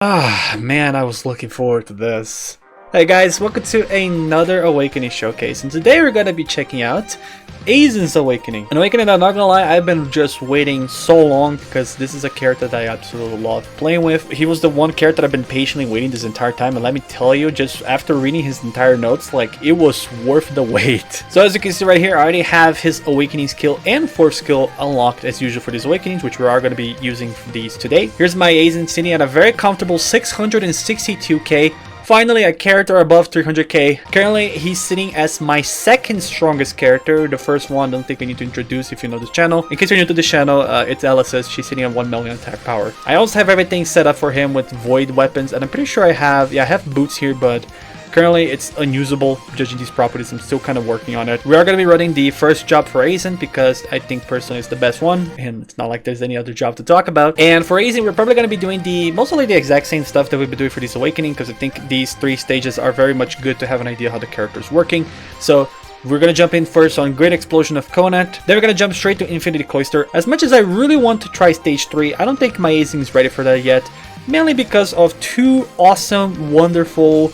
Ah, man, I was looking forward to this. Hey guys, welcome to another Awakening Showcase, and today we're gonna be checking out Eizen's Awakening. And Awakening, I'm not gonna lie, I've been just waiting so long because this is a character that I absolutely love playing with. He was the one character I've been patiently waiting this entire time, and let me tell you, just after reading his entire notes, like, it was worth the wait. So as you can see right here, I already have his Awakening skill and Fourth skill unlocked as usual for these Awakenings, which we are gonna be using these today. Here's my Eizen sitting at a very comfortable 662k. Finally, a character above 300k. Currently, he's sitting as my second strongest character. The first one, don't think I need to introduce if you know this channel. In case you're new to the channel, it's Elysis. She's sitting at 1 million attack power. I also have everything set up for him with void weapons, and I'm pretty sure I have boots here, but currently it's unusable judging these properties. I'm still kind of working on it. We are going to be running the first job for Eizen because I think personally it's the best one, and it's not like there's any other job to talk about. And for Eizen, we're probably going to be doing mostly the exact same stuff that we've been doing for this Awakening, because I think these three stages are very much good to have an idea how the character is working. So we're going to jump in first on Great Explosion of Conant. Then we're going to jump straight to Infinity Cloister. As much as I really want to try stage 3, I don't think my Eizen is ready for that yet, mainly because of two awesome, wonderful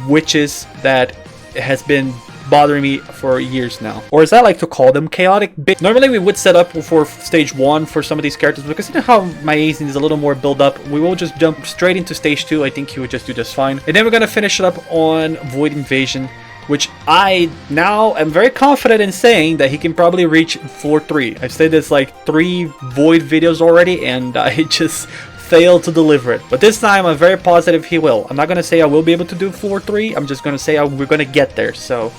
witches that has been bothering me for years now, or as I like to call them, chaotic bitch. Normally we would set up for stage 1 for some of these characters, because you know how my Eizen is a little more build up. We will just jump straight into stage 2. I think he would just do just fine, and then we're gonna finish it up on Void Invasion, which I now am very confident in saying that he can probably reach floor 3. I've said this like 3 Void videos already, and I just failed to deliver it. But this time I'm very positive he will. I'm not gonna say I will be able to do floor 3. I'm just gonna say we're gonna get there. So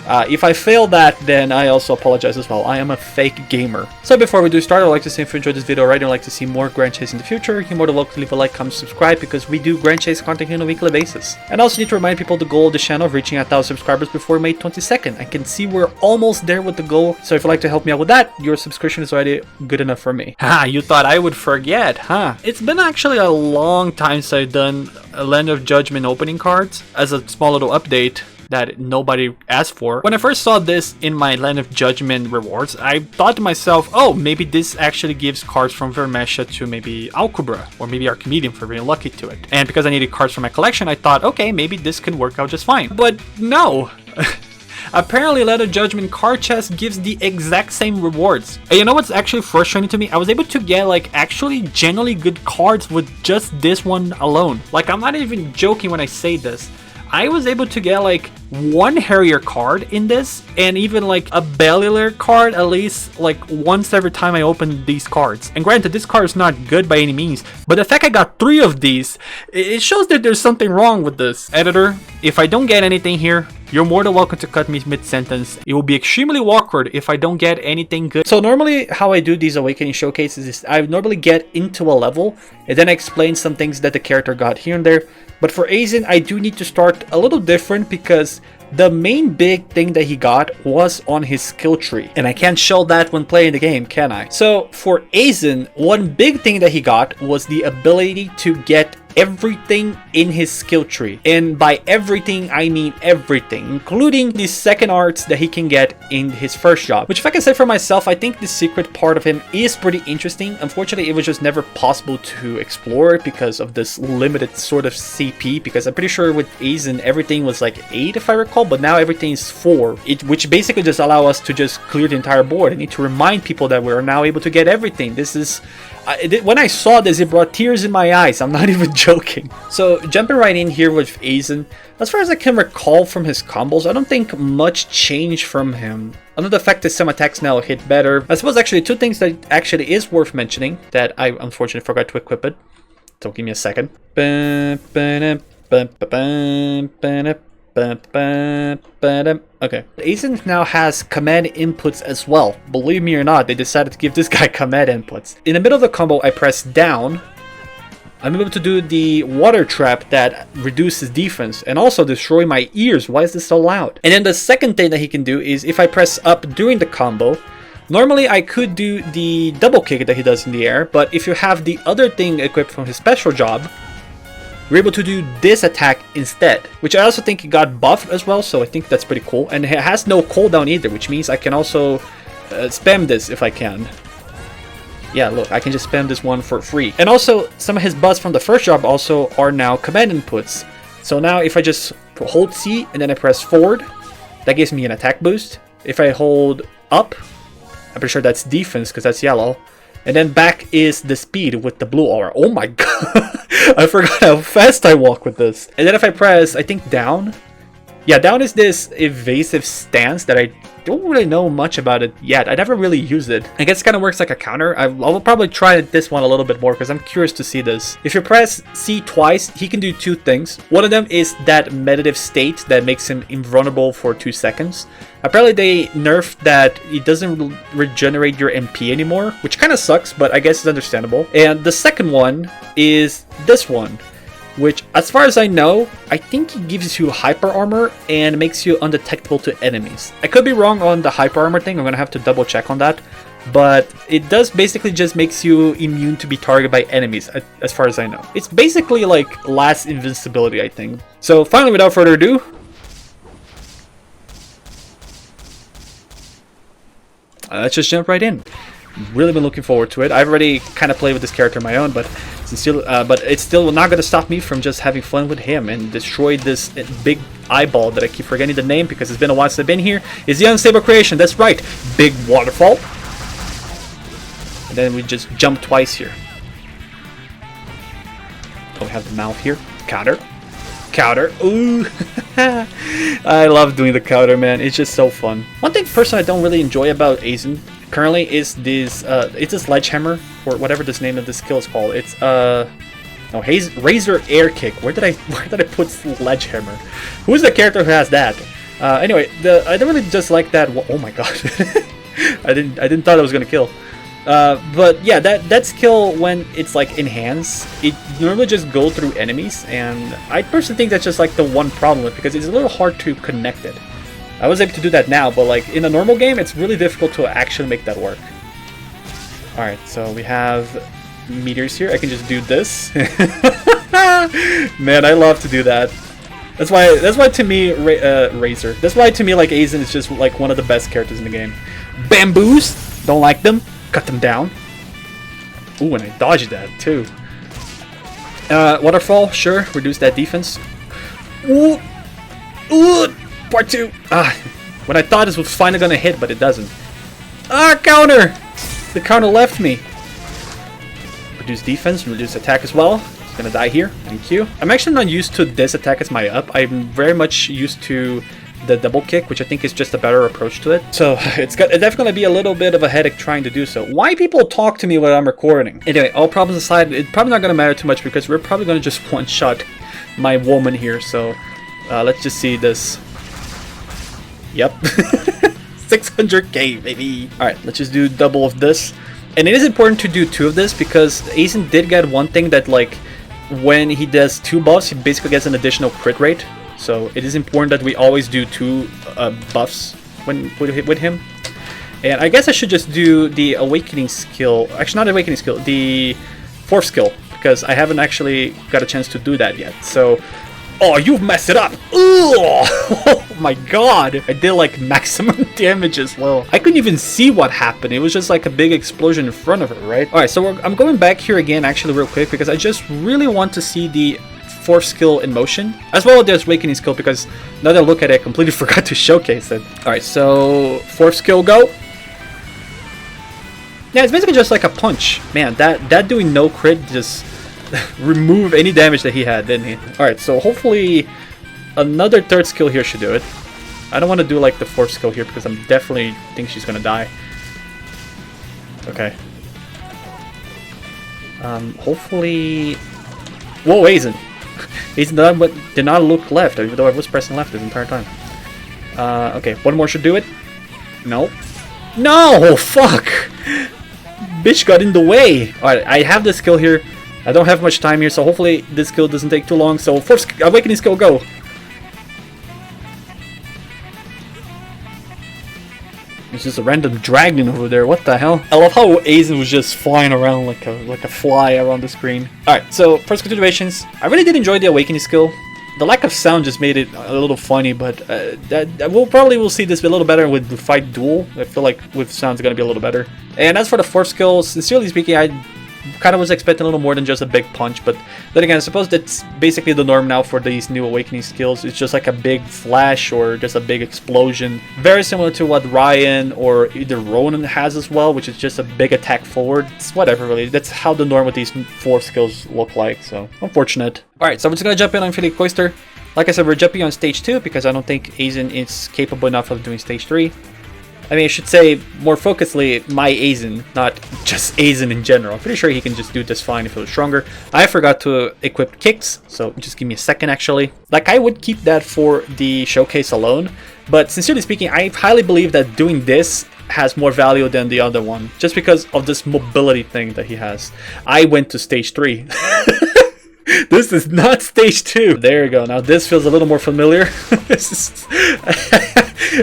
if I fail that, then I also apologize as well. I am a fake gamer. So before we do start, I'd like to say if you enjoyed this video already and like to see more Grand Chase in the future, you're more than welcome to leave a like, comment, subscribe, because we do Grand Chase content here on a weekly basis. And I also need to remind people the goal of the channel of reaching 1,000 subscribers before May 22nd. I can see we're almost there with the goal, so if you'd like to help me out with that, your subscription is already good enough for me. Ha, you thought I would forget, huh? It's been actually a long time since I've done a Land of Judgment opening cards. As a small little update that nobody asked for. When I first saw this in my Land of Judgment rewards, I thought to myself, oh, maybe this actually gives cards from Vermesha to maybe Alcubra, or maybe Archimedean for being lucky to it. And because I needed cards for my collection, I thought, okay, maybe this could work out just fine. But no! Apparently, Land of Judgment card chest gives the exact same rewards. And you know what's actually frustrating to me? I was able to get like actually genuinely good cards with just this one alone. Like, I'm not even joking when I say this. I was able to get like one Harrier card in this, and even like a Bellular card at least like once every time I open these cards. And granted, this card is not good by any means, but the fact I got 3 of these, it shows that there's something wrong with this. Editor, if I don't get anything here, you're more than welcome to cut me mid-sentence. It will be extremely awkward if I don't get anything good. So normally how I do these Awakening showcases is I normally get into a level and then I explain some things that the character got here and there. But for Eizen, I do need to start a little different because the main big thing that he got was on his skill tree. And I can't show that when playing the game, can I? So for Eizen, one big thing that he got was the ability to get everything in his skill tree, and by everything I mean everything, including the second arts that he can get in his first job, which if I can say for myself, I think the secret part of him is pretty interesting. Unfortunately, it was just never possible to explore it because of this limited sort of CP, because I'm pretty sure with Eizen everything was like 8 if I recall, but now everything is 4, which basically just allow us to just clear the entire board. I need to remind people that we're now able to get everything. This is when I saw this, it brought tears in my eyes. I'm not even joking. So jumping right in here with Eizen, as far as I can recall from his combos, I don't think much changed from him. Other than the fact that some attacks now hit better. I suppose actually 2 things that actually is worth mentioning that I unfortunately forgot to equip it. So give me a second. Okay. Eizen now has command inputs as well. Believe me or not, they decided to give this guy command inputs. In the middle of the combo, I press down. I'm able to do the water trap that reduces defense and also destroy my ears. Why is this so loud? And then the second thing that he can do is if I press up during the combo, normally I could do the double kick that he does in the air, but if you have the other thing equipped from his special job, you're able to do this attack instead, which I also think it got buffed as well, so I think that's pretty cool. And it has no cooldown either, which means I can also spam this if I can. Yeah, look, I can just spam this one for free. And also, some of his buffs from the first job also are now command inputs. So now if I just hold C and then I press forward, that gives me an attack boost. If I hold up, I'm pretty sure that's defense because that's yellow. And then back is the speed with the blue aura. Oh my god, I forgot how fast I walk with this. And then if I press, I think down. Yeah, down is this evasive stance that I don't really know much about it yet. I never really used it. I guess it kind of works like a counter. I'll probably try this one a little bit more because I'm curious to see this. If you press C twice, he can do two things. One of them is that meditative state that makes him invulnerable for 2 seconds. Apparently they nerfed that it doesn't regenerate your MP anymore, which kind of sucks, but I guess it's understandable. And the second one is this one, which, as far as I know, I think it gives you hyper armor and makes you undetectable to enemies. I could be wrong on the hyper armor thing, I'm gonna have to double check on that. But it does basically just makes you immune to be targeted by enemies, as far as I know. It's basically like last invincibility, I think. So finally, without further ado, let's just jump right in. Really been looking forward to it. I've already kind of played with this character on my own, but it's still not going to stop me from just having fun with him and destroy this big eyeball that I keep forgetting the name because it's been a while since I've been here. Is the Unstable Creation? That's right, big waterfall. And then we just jump twice here. Oh, we have the mouth here. Counter. Counter. Ooh. I love doing the counter, man. It's just so fun. One thing personally I don't really enjoy about Aizen currently is this it's a sledgehammer, or whatever this name of this skill is called. It's Razor Air Kick. Where did I put sledgehammer? Who's the character who has that? Anyway, I don't really just like that. Oh my god. I didn't thought I was gonna kill. But yeah, that skill, when it's like in hands, it normally just go through enemies, and I personally think that's just like the one problem with it, because it's a little hard to connect it. I was able to do that now, but like in a normal game, it's really difficult to actually make that work. Alright, so we have meteors here. I can just do this. Man, I love to do that. That's why to me, Razor. That's why to me, like, Aizen is just like one of the best characters in the game. Bamboos! Don't like them. Cut them down. Ooh, and I dodged that too. Waterfall, sure. Reduce that defense. Ooh! Ooh! Part 2! Ah! When I thought this was finally gonna hit, but it doesn't. Ah! Counter! The counter left me. Reduce defense, reduce attack as well. It's gonna die here. Thank you. I'm actually not used to this attack as my up. I'm very much used to the double kick, which I think is just a better approach to it. So it's definitely gonna be a little bit of a headache trying to do so. Why people talk to me when I'm recording? Anyway, all problems aside, it's probably not gonna matter too much because we're probably gonna just one-shot my woman here. So let's just see this. Yep. 600k, baby. Alright, let's just do double of this. And it is important to do 2 of this because Aizen did get one thing that, like, when he does 2 buffs, he basically gets an additional crit rate. So it is important that we always do 2 buffs with him. And I guess I should just do the awakening skill. Actually, not awakening skill, the 4th skill, because I haven't actually got a chance to do that yet. So, oh, you've messed it up! Ugh! Oh my god! I did like maximum damage as well. I couldn't even see what happened. It was just like a big explosion in front of her, right? Alright, so I'm going back here again actually real quick because I just really want to see the 4th skill in motion, as well as the awakening skill, because now that I look at it, I completely forgot to showcase it. Alright, so 4th skill, go! Yeah, it's basically just like a punch. Man, that doing no crit just remove any damage that he had, didn't he? Alright, so hopefully another 3rd skill here should do it. I don't want to do like the 4th skill here because I'm definitely think she's gonna die. Okay. Hopefully... Whoa, Aizen! Aizen did not look left, even though I was pressing left this entire time. Okay, one more should do it. No. No! Fuck! Bitch got in the way! Alright, I have this skill here. I don't have much time here, so hopefully this skill doesn't take too long. So 4th awakening skill, go! It's just a random dragon over there. What the hell? I love how Aizen was just flying around like a fly around the screen. Alright, so first considerations. I really did enjoy the awakening skill. The lack of sound just made it a little funny, but we'll probably see this a little better with the fight duel. I feel like with sound's gonna be a little better. And as for the fourth skill, sincerely speaking, I kind of was expecting a little more than just a big punch, but then again, I suppose that's basically the norm now for these new awakening skills. It's just like a big flash or just a big explosion. Very similar to what Ryan or either Ronan has as well, which is just a big attack forward. It's whatever, really. That's how the norm with these 4 skills look like, so unfortunate. Alright, so we're just gonna jump in on Infinity Cloister. Like I said, we're jumping on stage 2 because I don't think Aizen is capable enough of doing stage 3. I mean, I should say more focusedly my Aizen, not just Aizen in general. I'm pretty sure he can just do this fine if he was stronger. I forgot to equip kicks, so just give me a second actually. Like, I would keep that for the showcase alone, but sincerely speaking, I highly believe that doing this has more value than the other one, just because of this mobility thing that he has. I went to stage 3. This is not stage 2. There you go. Now this feels a little more familiar.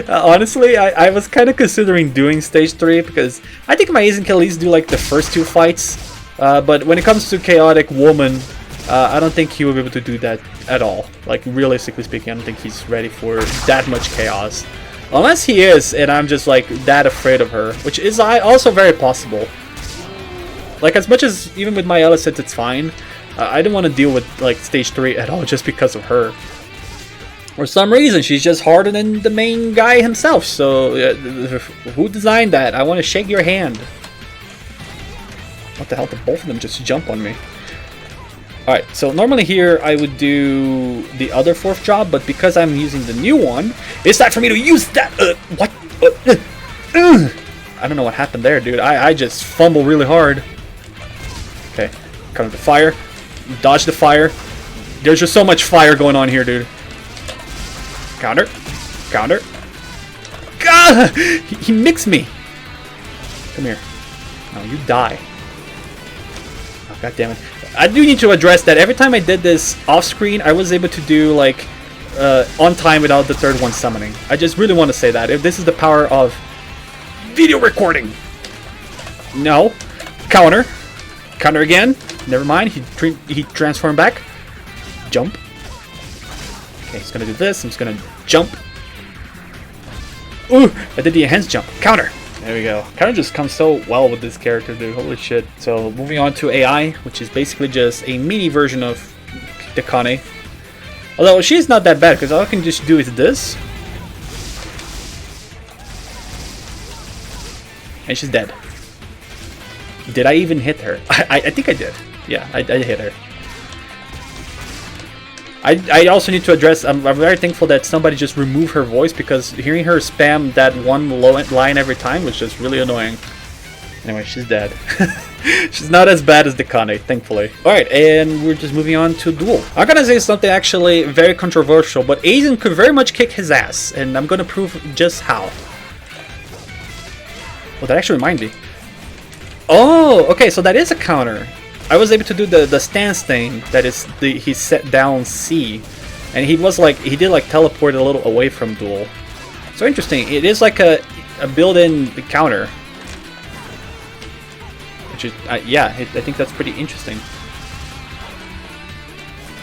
Honestly, I was kind of considering doing stage 3 because I think my Aizen can at least do like the first 2 fights. But when it comes to Chaotic Woman, I don't think he will be able to do that at all. Like, realistically speaking, I don't think he's ready for that much chaos. Unless he is, and I'm just like that afraid of her, which is also very possible. Like, as much as even with my Elicit it's fine, I don't want to deal with like stage 3 at all just because of her. For some reason, she's just harder than the main guy himself. So, who designed that? I want to shake your hand. What the hell? Did both of them just jump on me? Alright, so normally here I would do the other 4th job, but because I'm using the new one, it's time for me to use that. What? I don't know what happened there, dude. I just fumble really hard. Okay, counter the fire. Dodge the fire. There's just so much fire going on here, dude. Counter. Counter. Gah! He mixed me. Come here. No, you die. Oh, God damn it. I do need to address that every time I did this off screen, I was able to do like on time without the 3rd one summoning. I just really want to say that. If this is the power of video recording. No. Counter. Counter again. Never mind. He transformed back. Jump. Okay, he's gonna do this. I'm just gonna jump. Ooh! I did the enhanced jump. Counter. There we go. Counter just comes so well with this character, dude. Holy shit. So moving on to AI, which is basically just a mini version of Dekane. Although she's not that bad because all I can just do is this. And she's dead. Did I even hit her? I think I did. Yeah, I hit her. I also need to address, I'm very thankful that somebody just removed her voice because hearing her spam that one line every time was just really annoying. Anyway, she's dead. She's not as bad as Dekane, thankfully. Alright, and we're just moving on to Duel. I'm gonna say something actually very controversial, but Aizen could very much kick his ass, and I'm gonna prove just how. Well, that actually reminds me. Oh, okay, so that is a counter. I was able to do the stance thing, that is he set down C, and he did like teleport a little away from Duel. So interesting. It is like a built-in counter, which is yeah, I think that's pretty interesting.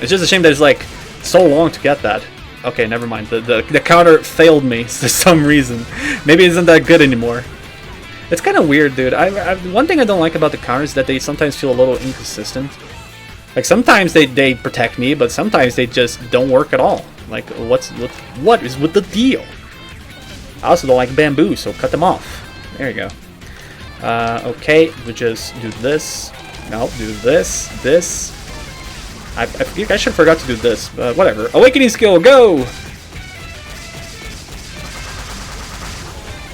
It's just a shame that it's like so long to get that. Okay, never mind. The counter failed me for some reason. Maybe it isn't that good anymore. It's kind of weird, dude. One thing I don't like about the counters is that they sometimes feel a little inconsistent. Like, sometimes they protect me, but sometimes they just don't work at all. Like, what is with the deal? I also don't like bamboo, so cut them off. There you go. Okay, we just do this. No, do this. I think I should have forgot to do this, but whatever. Awakening skill, go!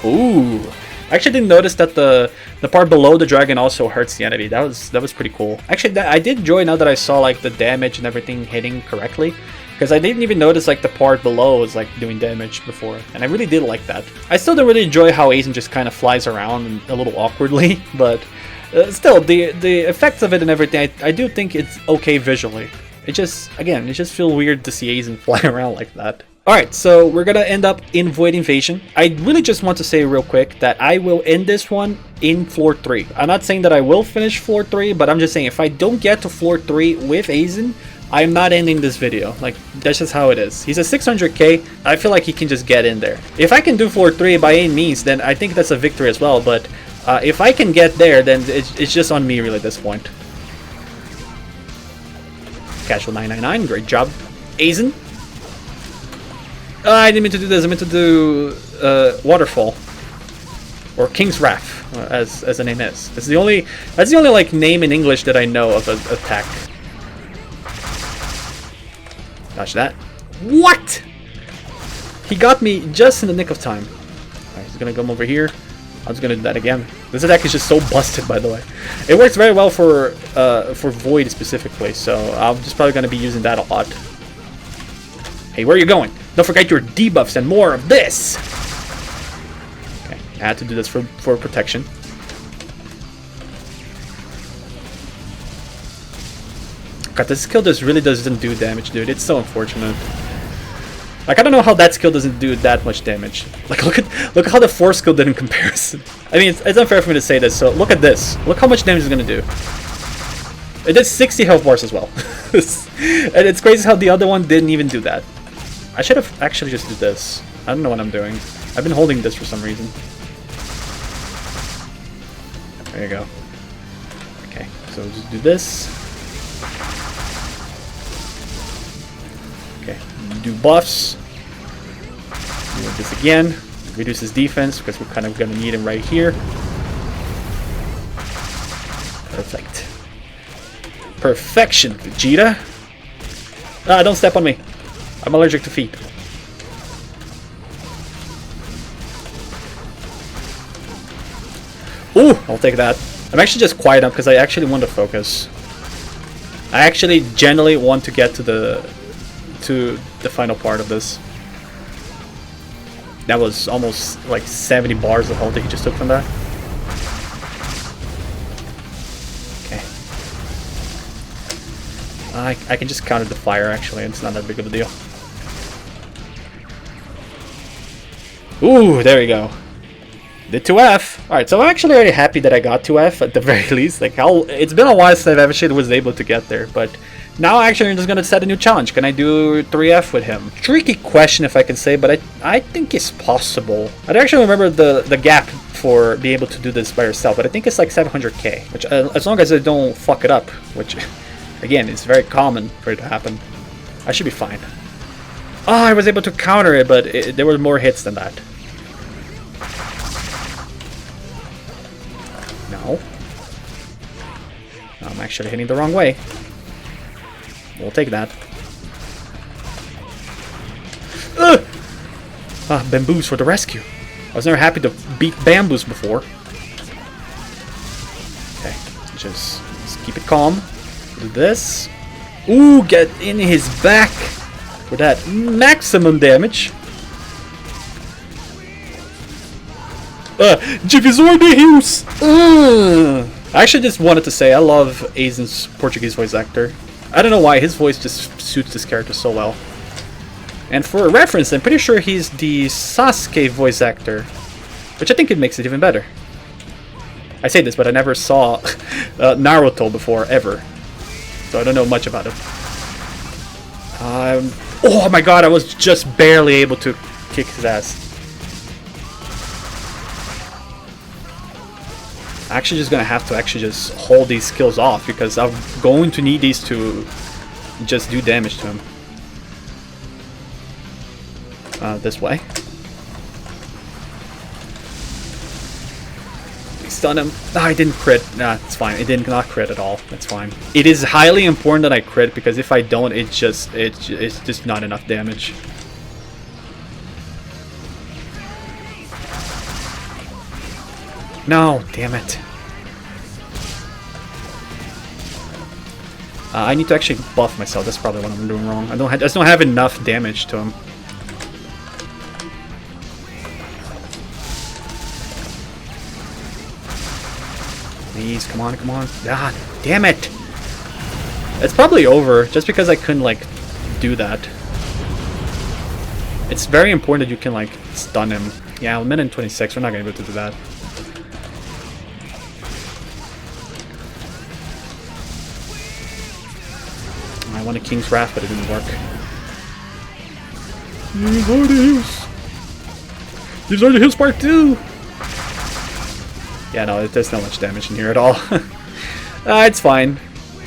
Ooh. I actually didn't notice that the part below the dragon also hurts the enemy. That was pretty cool. Actually, I did enjoy now that I saw like the damage and everything hitting correctly, because I didn't even notice like the part below was like doing damage before, and I really did like that. I still don't really enjoy how Aizen just kind of flies around a little awkwardly, but still the effects of it and everything, I do think it's okay visually. It just feels weird to see Aizen fly around like that. Alright, so we're gonna end up in Void Invasion. I really just want to say real quick that I will end this one in floor 3. I'm not saying that I will finish floor 3, but I'm just saying if I don't get to floor 3 with Aizen, I'm not ending this video. Like, that's just how it is. He's a 600k. I feel like he can just get in there. If I can do floor 3 by any means, then I think that's a victory as well. But if I can get there, then it's just on me really at this point. Casual 999, great job. Aizen. I didn't mean to do this. I meant to do Waterfall. Or King's Wrath, as the name is. That's the only like name in English that I know of an attack. Dodge that. What? He got me just in the nick of time. Alright, he's gonna come over here. I'm just gonna do that again. This attack is just so busted, by the way. It works very well for Void specifically, so I'm just probably gonna be using that a lot. Hey, where are you going? Don't forget your debuffs and more of this! Okay, I had to do this for protection. God, this skill just really doesn't do damage, dude. It's so unfortunate. Like, I don't know how that skill doesn't do that much damage. Like, look at how the Force skill did in comparison. I mean, it's unfair for me to say this, so look at this. Look how much damage it's gonna do. It did 60 health bars as well. And it's crazy how the other one didn't even do that. I should have actually just did this. I don't know what I'm doing. I've been holding this for some reason. There you go. Okay, so we'll just do this. Okay, do buffs. Do this again. Reduce his defense because we're kind of gonna need him right here. Perfect. Perfection, Vegeta. Ah, don't step on me. I'm allergic to feet. Ooh, I'll take that. I'm actually just quiet up because I actually want to focus. I actually generally want to get to the final part of this. That was almost like 70 bars of health that he just took from that. Okay. I can just counter the fire actually, it's not that big of a deal. Ooh, there we go. Did 2F. Alright, so I'm actually already happy that I got 2F at the very least. Like, it's been a while since I've actually was able to get there, but now actually I'm just gonna set a new challenge. Can I do 3F with him? Tricky question if I can say, but I think it's possible. I don't actually remember the gap for being able to do this by yourself, but I think it's like 700k, which as long as I don't fuck it up, which again, it's very common for it to happen, I should be fine. Oh, I was able to counter it, but there were more hits than that. No. I'm actually hitting the wrong way. We'll take that. Ah, Bamboos for the rescue. I was never happy to beat Bamboos before. Okay, just keep it calm. Do this. Ooh, get in his back for that maximum damage. Divisor de Rios! I actually just wanted to say I love Aizen's Portuguese voice actor. I don't know why, his voice just suits this character so well. And for reference, I'm pretty sure he's the Sasuke voice actor, which I think it makes it even better. I say this, but I never saw Naruto before, ever. So I don't know much about it. Oh my god, I was just barely able to kick his ass. I'm actually just gonna have to actually just hold these skills off because I'm going to need these to just do damage to him. This way. Stun him. Ah, I didn't crit. Nah, it's fine. It did not crit at all. That's fine. It is highly important that I crit because if I don't, it's just not enough damage. No, damn it. I need to actually buff myself. That's probably what I'm doing wrong. I just don't have enough damage to him. Please, come on, come on. Ah, damn it! It's probably over, just because I couldn't, like, do that. It's very important that you can, like, stun him. Yeah, 1:26, we're not gonna be able to do that. wanted King's Wrath, but it didn't work. These are the hills. These are the hills part 2. Yeah, no, there's not much damage in here at all. It's fine.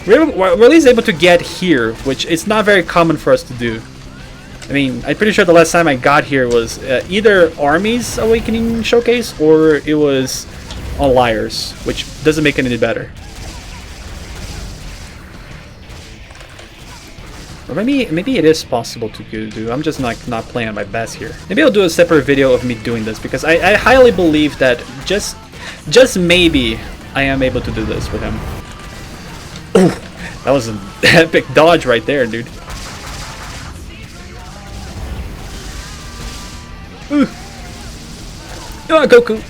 We're at least able to get here, which is not very common for us to do. I mean, I'm pretty sure the last time I got here was either Army's Awakening Showcase or it was on Liars, which doesn't make it any better. Or maybe it is possible to do. I'm just not playing at my best here. Maybe I'll do a separate video of me doing this because I highly believe that just maybe I am able to do this with him. Ooh, that was an epic dodge right there, dude. Ooh. Oh, Goku.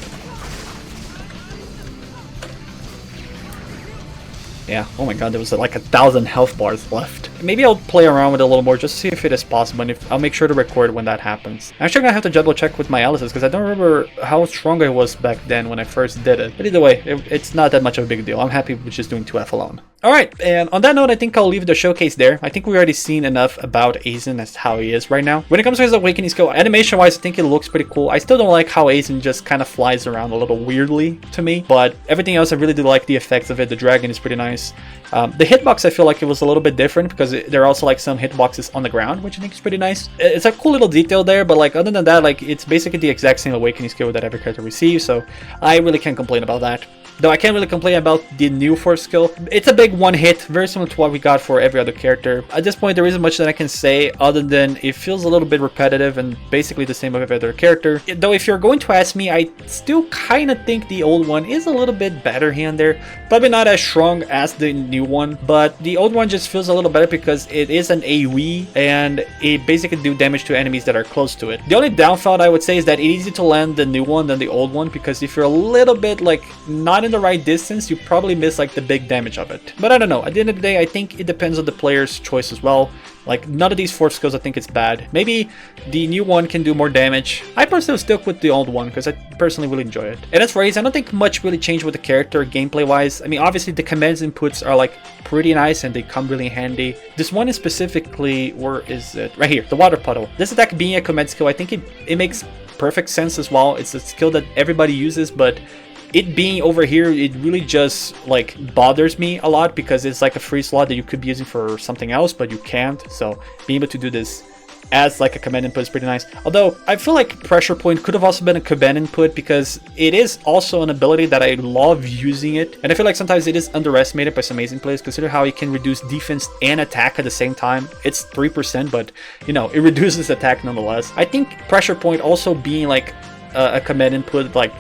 Yeah, oh my god, there was like 1,000 health bars left. Maybe I'll play around with it a little more just to see if it is possible, and I'll make sure to record when that happens. I'm actually gonna have to double check with my Alice's because I don't remember how strong I was back then when I first did it. But either way, it's not that much of a big deal. I'm happy with just doing 2F alone. Alright, and on that note, I think I'll leave the showcase there. I think we've already seen enough about Aizen as how he is right now. When it comes to his Awakening skill, animation-wise, I think it looks pretty cool. I still don't like how Aizen just kind of flies around a little weirdly to me, but everything else, I really do like the effects of it. The dragon is pretty nice. The hitbox, I feel like it was a little bit different because there are also like some hitboxes on the ground, which I think is pretty nice. It's a cool little detail there, but like other than that, like it's basically the exact same Awakening skill that every character receives, so I really can't complain about that. Though I can't really complain about the new Force skill. It's a big one hit, very similar to what we got for every other character. At this point, there isn't much that I can say other than it feels a little bit repetitive and basically the same with every other character. Though if you're going to ask me, I still kind of think the old one is a little bit better here and there. Probably not as strong as the new one, but the old one just feels a little better because it is an AoE and it basically do damage to enemies that are close to it. The only downfall I would say is that it's easier to land the new one than the old one because if you're a little bit like not in the right distance, you probably miss like the big damage of it. But I don't know, at the end of the day, I think it depends on the player's choice as well. Like none of these Force skills I think it's bad. Maybe the new one can do more damage. I personally stick with the old one because I personally really enjoy it. And as for Ace, I don't think much really changed with the character gameplay wise. I mean, obviously the commands inputs are like pretty nice and they come really handy. This one is specifically, where is it? Right here, the water puddle. This attack being a command skill, I think it makes perfect sense as well. It's a skill that everybody uses, but it being over here, it really just like bothers me a lot because it's like a free slot that you could be using for something else, but you can't. So being able to do this as like a command input is pretty nice. Although I feel like Pressure Point could have also been a command input because it is also an ability that I love using it. And I feel like sometimes it is underestimated by some amazing players. Consider how it can reduce defense and attack at the same time. It's 3%, but you know, it reduces attack nonetheless. I think Pressure Point also being like a command input like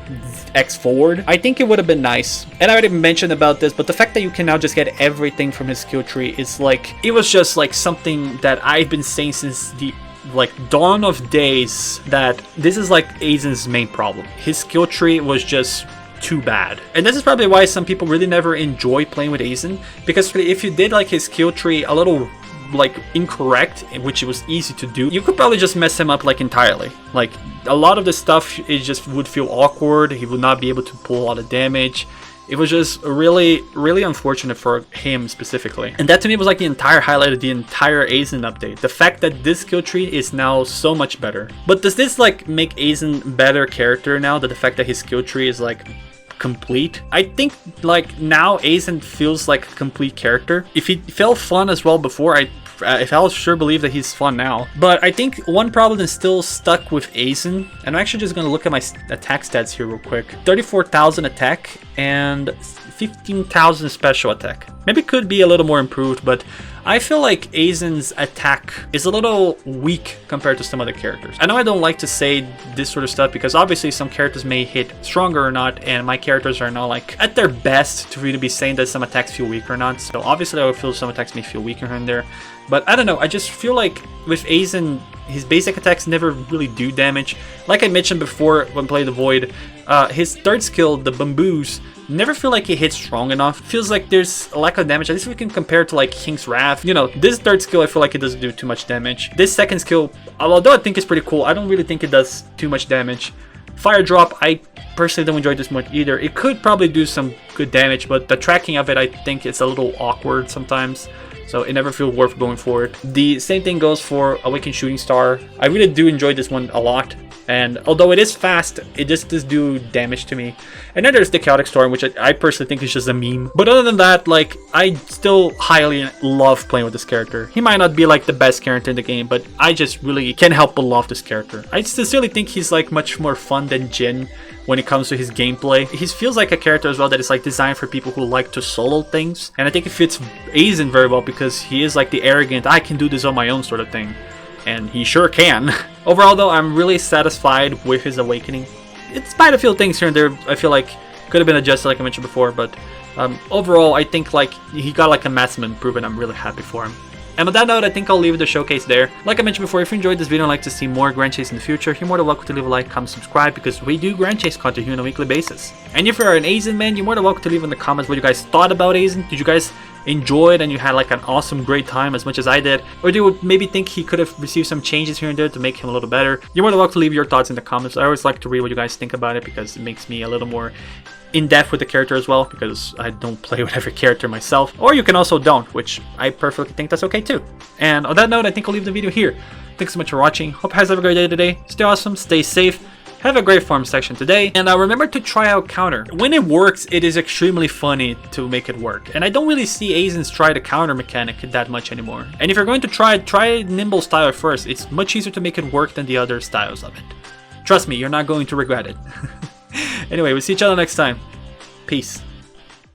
X forward, I think it would have been nice. And I already mentioned about this, but the fact that you can now just get everything from his skill tree is like, it was just like something that I've been saying since the like dawn of days, that this is like Aizen's main problem. His skill tree was just too bad. And this is probably why some people really never enjoy playing with Aizen, because if you did like his skill tree a little like incorrect, which it was easy to do, you could probably just mess him up like entirely. Like a lot of the stuff, it just would feel awkward. He would not be able to pull a lot of damage. It was just really unfortunate for him specifically. And that to me was like the entire highlight of the entire Aizen update. The fact that this skill tree is now so much better. But does this like make Aizen better character now, that the fact that his skill tree is like complete? I think like now Aizen feels like a complete character. If he felt fun as well before, I'll sure believe that he's fun now. But I think one problem is still stuck with Aizen, and I'm actually just going to look at my attack stats here real quick. 34,000 attack and 15,000 special attack. Maybe it could be a little more improved, but I feel like Aizen's attack is a little weak compared to some other characters. I know I don't like to say this sort of stuff because obviously some characters may hit stronger or not, and my characters are not like at their best to really be saying that some attacks feel weak or not. So obviously I would feel some attacks may feel weaker here and there. But I don't know, I just feel like with Aizen, his basic attacks never really do damage. Like I mentioned before when playing the Void, his third skill, the Bamboos, never feel like it hits strong enough. Feels like there's a lack of damage. At least we can compare it to like King's Wrath. You know, this third skill, I feel like it doesn't do too much damage. This second skill, although I think it's pretty cool, I don't really think it does too much damage. Fire Drop, I personally don't enjoy this much either. It could probably do some good damage, but the tracking of it, I think it's a little awkward sometimes. so it never feels worth going for it. The same thing goes for Awakened Shooting Star. I really do enjoy this one a lot. And although it is fast, it just does do damage to me. And then there's the Chaotic Storm, which I personally think is just a meme. But other than that, like, I still highly love playing with this character. He might not be like the best character in the game, but I just really can't help but love this character. I sincerely think he's like much more fun than Jin when it comes to his gameplay. He feels like a character as well that is like designed for people who like to solo things. And I think it fits Aizen very well because he is like the arrogant, I can do this on my own sort of thing. And he sure can. Overall though, I'm really satisfied with his awakening. Despite a few things here and there, I feel like could have been adjusted like I mentioned before, but overall I think like he got like a massive improvement. I'm really happy for him. And on that note, I think I'll leave the showcase there. Like I mentioned before, if you enjoyed this video and like to see more Grand Chase in the future, you're more than welcome to leave a like, comment, subscribe, because we do Grand Chase content here on a weekly basis. And if you're an Aizen man, you're more than welcome to leave in the comments what you guys thought about Aizen. Did you guys enjoy it and you had like an awesome great time as much as I did? Or do you maybe think he could have received some changes here and there to make him a little better? You're more than welcome to leave your thoughts in the comments. I always like to read what you guys think about it because it makes me a little more in-depth with the character as well, because I don't play with every character myself. Or you can also don't, which I perfectly think that's okay too. And on that note, I think I'll leave the video here. Thanks so much for watching. Hope you guys have a great day today. Stay awesome, stay safe, have a great farm section today, and remember to try out counter. When it works, it is extremely funny to make it work. And I don't really see Aizen's try to counter mechanic that much anymore. And if you're going to try Nimble style first. It's much easier to make it work than the other styles of it. Trust me, you're not going to regret it. Anyway, we'll see each other next time. Peace.